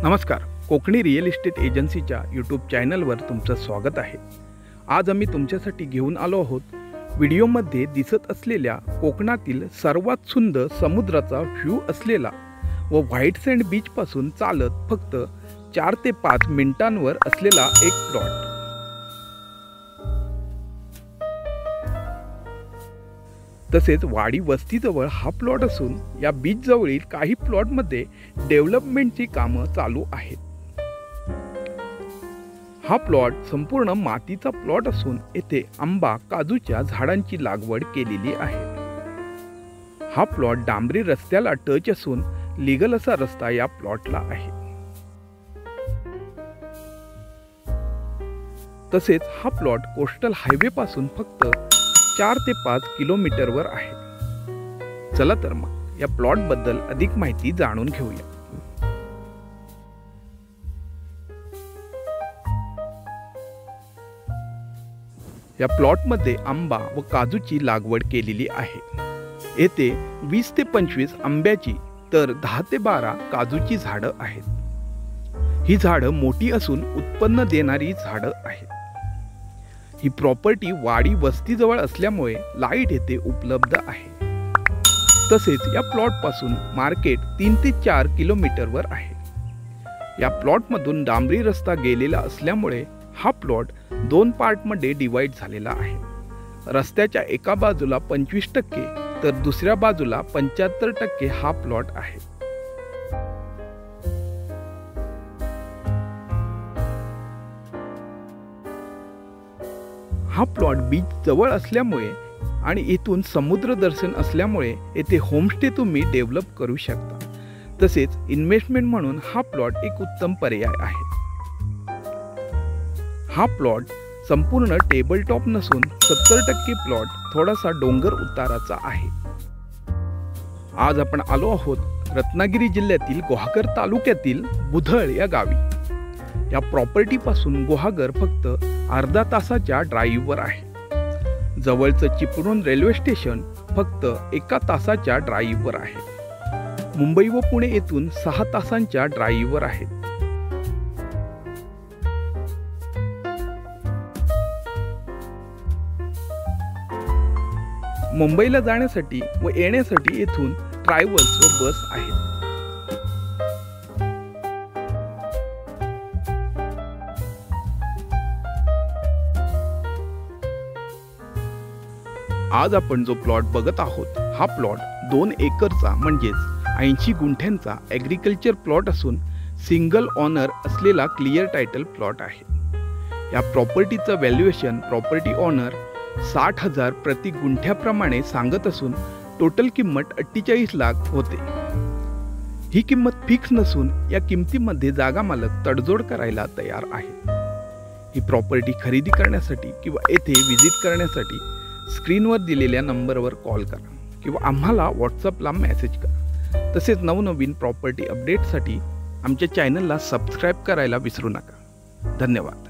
नमस्कार, Konkani real estate एजन्सीच्या YouTube चॅनलवर तुमचं स्वागत आहे। आज आम्ही तुमच्यासाठी घेऊन आलो आहोत व्हिडिओमध्ये दिसत असलेल्या कोकणातील सर्वात सुंदर समुद्राचा व्ह्यू असलेला व व्हाईट सँड बीचपासून चालत फक्त 4 ते 5 मिनिटांवर असलेला एक प्लॉट। तसेच वाडी वस्तीजवळ हा प्लॉट असून या बीच जवळील काही प्लॉटमध्ये डेव्हलपमेंटची कामं चालू आहेत। हा प्लॉट संपूर्ण मातीचा प्लॉट असून येथे आंबा काजूच्या झाडांची लागवड केलेली आहे। हा प्लॉट डांबरी रस्त्याला टच असून लीगल असा रस्ता या प्लॉटला आहे। तसेच हा प्लॉट कोस्टल हायवे पासून फक्त 4 ते 5 किलोमीटरवर आहे। चला तर मग या प्लॉट बद्दल अधिक माहिती जाणून घेऊया। या प्लॉट मध्ये आंबा व काजूची लागवड केलेली आहे। येथे 20 ते 25 आंब्याची तर 10 ते 12 काजूची झाडं आहेत। ही झाडं मोठी असून उत्पन्न देणारी झाडं आहेत। ही प्रॉपर्टी वाडी वस्तीजवळ असल्यामुळे लाईट येथे उपलब्ध आहे। तसेच या प्लॉट पासून मार्केट 3 ते 4 किलोमीटरवर आहे। या प्लॉट मधून डांबरी रस्ता गेलेला असल्यामुळे हा प्लॉट 2 पार्टमध्ये डिवाइड झालेला आहे। रस्त्याच्या एका बाजूला 25% तर दुसऱ्या बाजूला 75% हा प्लॉट आहे। हा प्लॉट बीच जवळ असल्यामुळे आणि इथून समुद्र दर्शन असल्यामुळे येथे होमस्टे तुम्ही डेव्हलप करू शकता। तसेच इन्व्हेस्टमेंट म्हणून हा प्लॉट एक उत्तम पर्याय आहे। हा प्लॉट संपूर्ण टेबल टॉप नसून 70% प्लॉट थोडासा डोंगर उताराचा आहे। आज आपण आलो आहोत रत्नागिरी जिल्ह्यातील गुहागर तालुक्यातील बुधळ या गावी। या प्रॉपर्टी पासून गुहागर फक्त अर्धा तासाच्या ड्राईव्हवर आहे। जवळचं चिपळूण रेल्वे स्टेशन फक्त 1 तासाच्या ड्राईव्हवर आहे। मुंबई व पुणे येथून 6 तासांच्या ड्राईव्हवर आहे। मुंबईला जाण्यासाठी व येण्यासाठी येथून ट्रॅव्हल्स व बस आहेत। आज आपण जो प्लॉट बघत आहोत हा प्लॉट 2 एकरचा म्हणजेच 80 गुंठ्यांचा ॲग्रिकल्चर प्लॉट असून सिंगल ऑनर असलेला क्लिअर टायटल प्लॉट आहे। या प्रॉपर्टीचं व्हॅल्युएशन प्रॉपर्टी ऑनर 60,000 प्रति गुंठ्याप्रमाणे सांगत असून टोटल किंमत 48 लाख होते। ही किंमत फिक्स नसून या किमतीमध्ये जागा मालक तडजोड करायला तयार आहे। ही प्रॉपर्टी खरेदी करण्यासाठी किंवा येथे व्हिजिट करण्यासाठी स्क्रीनवर दिलेल्या नंबरवर कॉल करा किंवा आम्हाला व्हॉट्सअपला मेसेज करा। तसेच नवनवीन प्रॉपर्टी अपडेटसाठी आमच्या चॅनलला सबस्क्राईब करायला विसरू नका। धन्यवाद।